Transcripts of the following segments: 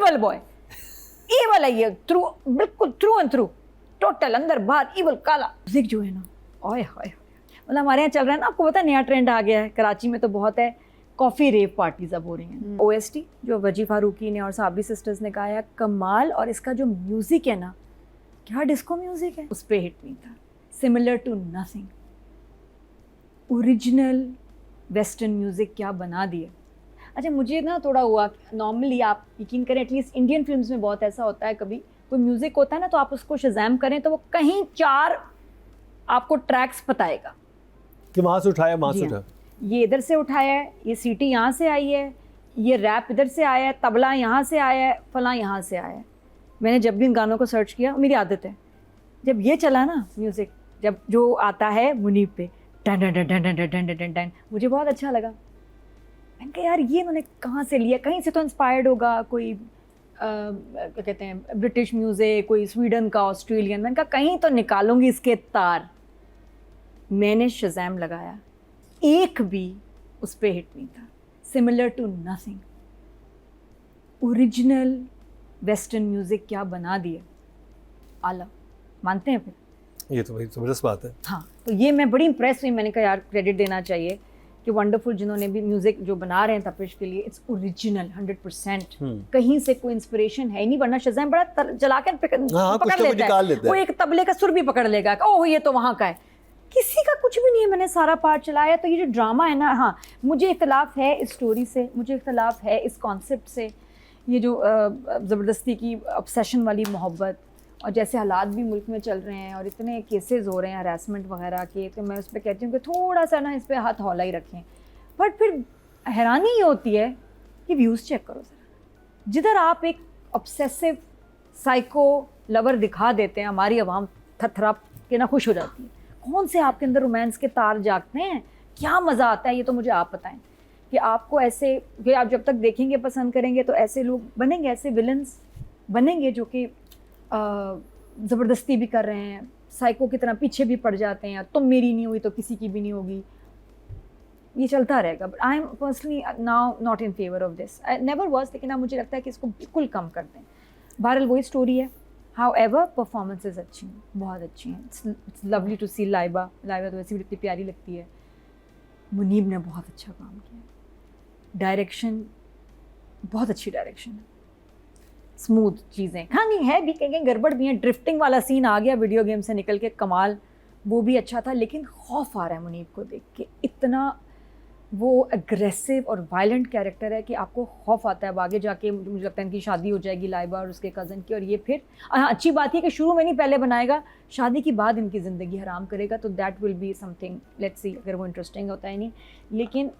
Evil boy, evil है ये through, बिल्कुल थ्रू एंड थ्रू, टोटल अंदर बाहर इवल काला। म्यूजिक जो है ना, ओए होए, मतलब हमारे यहाँ चल रहा है ना, आपको पता है नया ट्रेंड आ गया है, कराची में तो बहुत है, कॉफ़ी रेव पार्टीज अब हो रही हैं। OST जो वजी फारूकी ने और साबरी सिस्टर्स ने गाया, कमाल, और इसका जो म्यूज़िक है ना, क्या डिस्को म्यूज़िक है, उस पर हिट नहीं था। Similar to nothing, original western music क्या बना दिया। अच्छा मुझे ना थोड़ा हुआ, नॉर्मली आप यकीन करें एटलीस्ट इंडियन फिल्म्स में बहुत ऐसा होता है, कभी कोई म्यूज़िक होता है ना तो आप उसको शज़ैम करें तो वो कहीं 4 आपको ट्रैक्स बताएगा कि वहाँ से उठाया, वहाँ से उठाया, ये इधर से उठाया है, ये सीटी यहाँ से आई है, ये रैप इधर से आया है, तबला यहाँ से आया है, फलां यहाँ से आया है। मैंने जब भी इन गानों को सर्च किया, मेरी आदत है, जब ये चला ना म्यूज़िक, जब जो आता है मुनीब पे टन टन टन टन टन टन टन टन, मुझे बहुत अच्छा लगा। मैंने कहा यार ये मैंने कहाँ से लिया, कहीं से तो इंस्पायर्ड होगा, कोई क्या कहते हैं ब्रिटिश म्यूज़िक, कोई स्वीडन का, ऑस्ट्रेलियन। मैंने कहा कहीं तो निकालूंगी इसके तार। मैंने शज़ैम लगाया, एक भी उस पर हिट नहीं था। Similar to nothing, original western music क्या बना दिया, आला, मानते हैं फिर? ये तो भाई ज़बरदस्त बात है। हाँ, तो ये मैं बड़ी इंप्रेस हुई, मैंने कहा यार क्रेडिट देना चाहिए कि वंडरफुल जिन्होंने भी म्यूज़िक जो बना रहे हैं तपिश के लिए, इट्स ओरिजिनल 100%। कहीं से कोई इंस्पिरेशन है नहीं, वरना शज़ैम बड़ा चला के पकड़ लेता है, वो एक तबले का सुर भी पकड़ लेगा, ओह ये तो वहाँ का है, किसी का कुछ भी नहीं है। मैंने सारा पार्ट चलाया। तो ये जो ड्रामा है ना, हाँ मुझे इख्तलाफ है इस स्टोरी से, मुझे इख्तलाफ है इस कॉन्सेप्ट से, ये जो ज़बरदस्ती की ऑब्सेशन वाली मोहब्बत, और जैसे हालात भी मुल्क में चल रहे हैं और इतने केसेस हो रहे हैं हरासमेंट वगैरह के, तो मैं उस पर कहती हूँ कि थोड़ा सा ना इस पर हाथ हौला ही रखें। बट फिर हैरानी ये होती है कि व्यूज़ चेक करो ज़रा, जिधर आप एक ऑब्सेसिव साइको लवर दिखा देते हैं, हमारी आवाम थरथरा के ना खुश हो जाती है। कौन से आपके अंदर रोमांस के तार जागते हैं, क्या मज़ा आता है, ये तो मुझे आप बताएं कि आपको ऐसे, कि आप जब तक देखेंगे पसंद करेंगे तो ऐसे लोग बनेंगे, ऐसे विलन्स बनेंगे जो कि ज़बरदस्ती भी कर रहे हैं, साइको की तरह पीछे भी पड़ जाते हैं, तुम मेरी नहीं हुई तो किसी की भी नहीं होगी, ये चलता रहेगा। But I am personally now not in favour of this, I never was, लेकिन अब मुझे लगता है कि इसको बिल्कुल कम कर दें। बहरहाल वही स्टोरी है। हाउएवर परफॉर्मेंसेज अच्छी हैं, बहुत अच्छी हैं। इट्स लवली टू सी लाइबा तो वैसे भी इतनी प्यारी लगती है। मुनीब ने बहुत अच्छा काम किया, डायरेक्शन बहुत अच्छी डायरेक्शन है, स्मूथ चीज़ें, हाँ नहीं है भी कहीं गड़बड़ भी है, ड्रिफ्टिंग वाला सीन आ गया वीडियो गेम से निकल के, कमाल, वो भी अच्छा था। लेकिन खौफ आ रहा है मुनीब को देख के, इतना वो एग्रेसिव और वायलेंट कैरेक्टर है कि आपको खौफ आता है। अब आगे जाके मुझे लगता है इनकी शादी हो जाएगी लाइबा और उसके कज़न की, और ये फिर हाँ अच्छी बात है कि शुरू में नहीं पहले बनाएगा, शादी के बाद इनकी ज़िंदगी हराम करेगा, तो that will be something, let's see अगर वो इंटरेस्टिंग होता है नहीं। लेकिन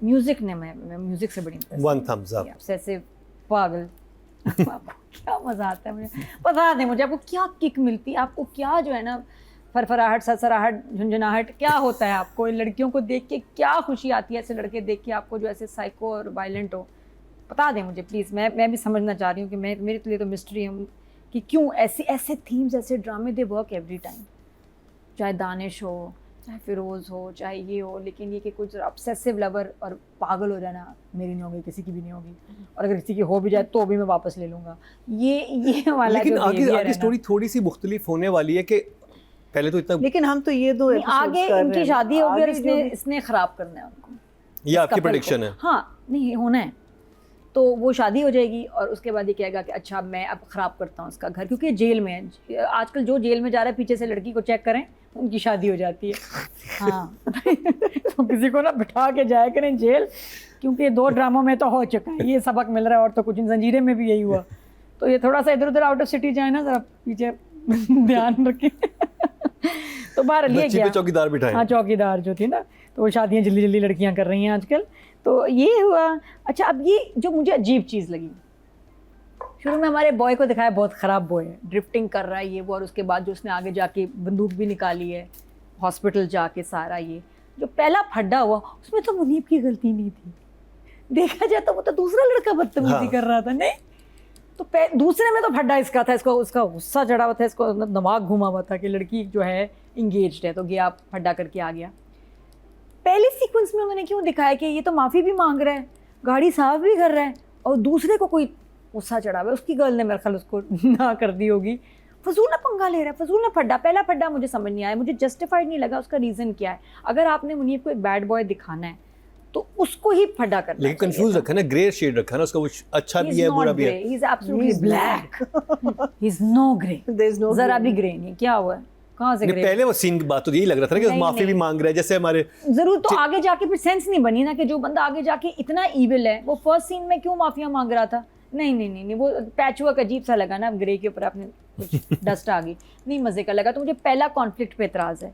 म्यूज़िक ने, मैं म्यूज़िक से बड़ी वन थम्स अप, ऑब्सेसिव पागल क्या मज़ा आता है मुझे, बता दें मुझे आपको क्या किक मिलती है, आपको क्या जो है ना फरफराहट, सरसराहट, झुंझुनाहट क्या होता है आपको, इन लड़कियों को देख के क्या खुशी आती है, ऐसे लड़के देख के आपको जो ऐसे साइको और वायलेंट हो, बता दें मुझे प्लीज़। मैं भी समझना चाह रही हूँ कि मेरे लिए तो मिस्ट्री है कि क्यों ऐसे थीम्स, ऐसे ड्रामे दे वर्क एवरी टाइम, चाहे दानिश हो, चाहे फिरोज़ हो, चाहे ये हो। लेकिन ये कि कुछ ऑब्सेसिव लवर और पागल हो जाना, मेरी नहीं होगी, किसी की भी नहीं होगी, और अगर किसी की हो भी जाए तो भी मैं वापस ले लूँगा, ये वाला। लेकिन आगे स्टोरी थोड़ी सी मुख्तलिफ होने वाली है कि पहले तो इतना, लेकिन हम तो ये दो आगे इनकी शादी होगी और इसने ख़राब करना है उनको, ये आपकी प्रेडिक्शन है? हाँ नहीं होना है, तो वो शादी हो जाएगी और उसके बाद ये कहेगा कि अच्छा मैं अब ख़राब करता हूँ उसका घर, क्योंकि जेल में है आजकल, जो जेल में जा रहा है पीछे से लड़की को चेक करें, उनकी शादी हो जाती है। हाँ तो किसी को ना बिठा के जाया करें जेल, क्योंकि 2 ड्रामों में तो हो चुका है, ये सबक मिल रहा है, और तो कुछ जंजीरें में भी यही हुआ। तो ये थोड़ा सा इधर उधर आउट ऑफ सिटी जाए ना, ज़रा पीछे ध्यान रखें। तो बाहर लिए गया, चौकीदार बिठाए, हाँ चौकीदार जो थी ना, तो वो शादियाँ जल्दी लड़कियाँ कर रही हैं आजकल, तो ये हुआ। अच्छा अब ये जो मुझे अजीब चीज़ लगी, शुरू में हमारे बॉय को दिखाया बहुत ख़राब बॉय है, ड्रिफ्टिंग कर रहा है ये वो, और उसके बाद जो उसने आगे जाके बंदूक भी निकाली है, हॉस्पिटल जाके सारा, ये जो पहला फड्डा हुआ उसमें तो मुनीब की गलती नहीं थी, देखा जाए तो वो तो दूसरा लड़का बदतमीजी कर रहा था, नहीं तो दूसरे में तो फड्डा इसका था, इसको उसका गुस्सा चढ़ा हुआ था, इसको दिमाग घुमा हुआ था कि लड़की जो है इंगेज्ड है, तो गया फड्डा करके आ गया। पहले सीक्वेंस में उन्होंने क्यों दिखाया कि ये तो माफ़ी भी मांग रहा है, गाड़ी साफ भी कर रहा है, और दूसरे को कोई गुस्सा चढ़ा हुआ है, उसकी गर्ल ने मेरे ख्याल उसको ना कर दी होगी, फजूल ना पंगा ले रहा है, फजूल ना फड्डा, पहला फड्डा मुझे समझ नहीं आया, मुझे जस्टिफाइड नहीं लगा, उसका रीज़न क्या है। अगर आपने मुनीब को एक बैड बॉय दिखाना है तो उसको ही फड्डा करना लेकिन कंफ्यूज रखा ना, ग्रे शेड रखा ना उसका, वो अच्छा भी है बुरा भी है। He is absolutely black, he is no grey, There is no जरा gray. भी ग्रे नहीं। क्या हुआ है, कहाँ से नहीं, ग्रे? पहले वो सीन की बात तो यही लग रहा था ना कि नहीं, माफी भी नहीं। मांग रहा है, जैसे हमारे जरूर तो आगे जाके फिर सेंस नहीं बनी ना कि जो बंदा आगे जाके इतना ईविल है वो फर्स्ट सीन में क्यों माफिया मांग रहा था। नहीं नहीं नहीं नहीं, वो पैचवर्क अजीब सा लगा ना, ग्रे के ऊपर आपने कुछ डस्ट आ गई, नहीं मजे का लगा। तो मुझे पहला कॉन्फ्लिक्ट पे एतराज़ है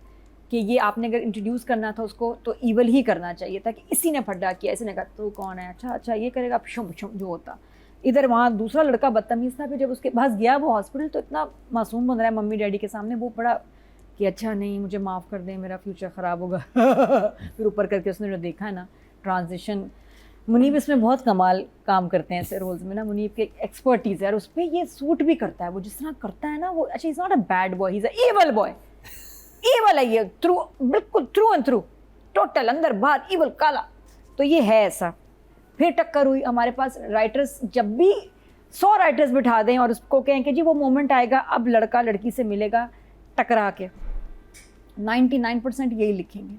कि ये आपने अगर इंट्रोड्यूस करना था उसको तो ईवल ही करना चाहिए था कि इसी ने फड्डा किया, इसी ने कहा तो कौन है, अच्छा अच्छा ये करेगा, शुम शुम जो होता। इधर वहाँ दूसरा लड़का बदतमीज़ था, फिर जब उसके पास गया वो हॉस्पिटल तो इतना मासूम बन रहा है मम्मी डैडी के सामने, वो बड़ा कि अच्छा नहीं मुझे माफ़ कर दें, मेरा फ्यूचर ख़राब होगा। फिर ऊपर करके उसने जो देखा है ना ट्रांजिशन, मुनीब इसमें बहुत कमाल काम करते हैं ऐसे रोल्स में ना, मुनीब के एक्सपर्टीज़ है और उस पर ये सूट भी करता है, वो जिस तरह करता है ना वो, अच्छा is not a bad boy, he is a evil boy, evil है ये थ्रू, बिल्कुल थ्रू एंड थ्रू, टोटल अंदर बाहर एवल काला, तो ये है ऐसा। फिर टक्कर हुई हमारे पास, राइटर्स जब भी 100 राइटर्स बिठा दें और उसको कहें कि जी वो मोमेंट आएगा अब लड़का लड़की से मिलेगा टकरा के, 99% यही लिखेंगे,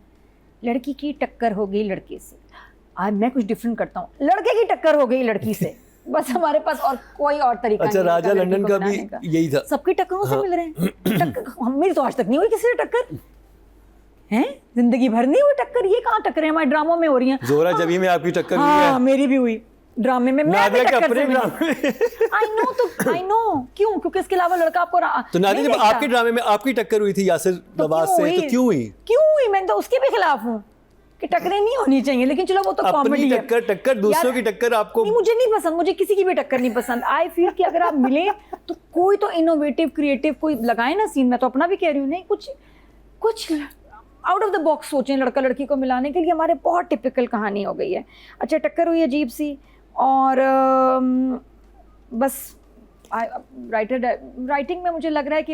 लड़की की टक्कर हो गई लड़के से। आज मैं कुछ डिफरेंट करता हूँ, लड़के की टक्कर हो गई लड़की से, बस हमारे पास और कोई और तरीका अच्छा नहीं राजा लड़की लंदन को का बनाने भी का। यही था, सबकी टक्करों से मिल रहे हैं। मेरी तो आज तक नहीं हुई किसी से टक्कर, हैं जिंदगी भर नहीं हुई टक्कर, ये कहाँ टक्कर है, हमारे ड्रामों में हो रही हैं। जोरा जबी में आपकी टक्कर हुई हाँ है, मेरी भी हुई ड्रामे में, मैं भी नादिया के टक्कर अपने से ड्रामे मिली। आई नो क्यों, क्योंकि इसके अलावा लड़का आपको तो नादिया नहीं जब देखता। आपके ड्रामे में आपकी टक्कर हुई थी यासिर तो नवाज क्यों से, हुई? तो क्यों हुई? क्यों हुई? मैं तो उसके भी खिलाफ हूँ कि टक्करें नहीं होनी चाहिए, लेकिन चलो वो तो कॉमेडी अपनी है। टक्कर दूसरों की टक्कर आपको नहीं, मुझे नहीं पसंद, मुझे किसी की भी टक्कर नहीं पसंद। आई फील कि अगर आप मिले तो कोई तो इनोवेटिव क्रिएटिव कोई लगाए ना सीन में, तो अपना भी कह रही हूँ, नहीं कुछ आउट ऑफ द बॉक्स सोचें लड़का लड़की को मिलाने के लिए। हमारे बहुत टिपिकल कहानी हो गई है। अच्छा टक्कर हुई अजीब सी, और बस राइटिंग में मुझे लग रहा है कि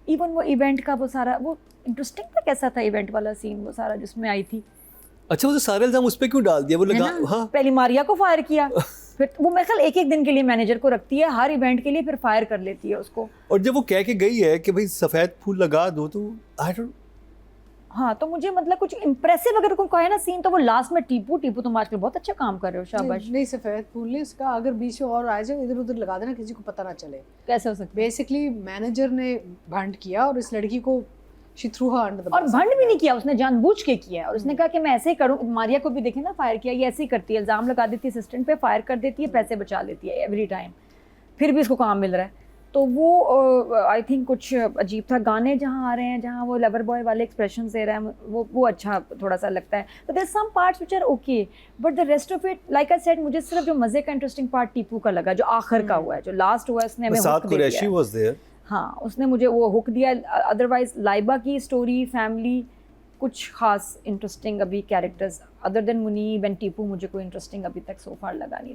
इवन वो इवेंट का वो सारा वो इंटरेस्टिंग था, कैसा था इवेंट वाला सीन वो सारा जिसमें आई थी। अच्छा वो सारे इल्जाम उस पे क्यों डाल दिया? वो है लगा ना? हाँ पहले मारिया को फायर किया, फिर वो मेरे ख्याल एक दिन के लिए मैनेजर को रखती है हर इवेंट के लिए, फिर फायर कर लेती है उसको। और जब वो कह के गई है कि भाई सफेद फूल लगा दो, तो आई डोंट, हाँ तो मुझे मतलब कुछ इम्प्रेसिव अगर कोई कहे ना सीन, तो वो लास्ट में टीपू तुम आजकल बहुत अच्छा काम कर रहे हो, शाबाश। नहीं सफ़ेद फूल नहीं, उसका अगर बीच में और आ जाए इधर उधर लगा देना, किसी को पता ना चले। कैसे हो सकता है? बेसिकली मैनेजर ने भंड किया और इस लड़की को she threw her under the और भंड भी नहीं किया उसने, जानबूझ के किया है। और उसने कहा कि मैं ऐसे ही करूँ, मारिया को भी देखे ना फायर किया, ये ऐसे ही करती है, इल्ज़ाम लगा देती है असिस्टेंट पे, फायर कर देती है, पैसे बचा लेती है एवरी टाइम, फिर भी इसको काम मिल रहा है। तो वो आई थिंक कुछ अजीब था। गाने जहाँ आ रहे हैं, जहाँ वो लवर बॉय वाले एक्सप्रेशन दे रहा है, वो अच्छा थोड़ा सा लगता है। तो there some parts which are okay, but the rest of it like I said, मुझे सिर्फ जो मजे का इंटरेस्टिंग पार्ट टीपू का लगा, जो आखिर का हुआ है, जो लास्ट हुआ है, उसने हमें साथ हुक दे कुरैशी दिया। वाज देयर, हाँ उसने मुझे वो हुक दिया। अदरवाइज लाइबा की स्टोरी, फैमिली, कुछ खास इंटरेस्टिंग अभी characters other than Munib and Tipu, मुझे कोई इंटरेस्टिंग अभी तक सो फार लगा नहीं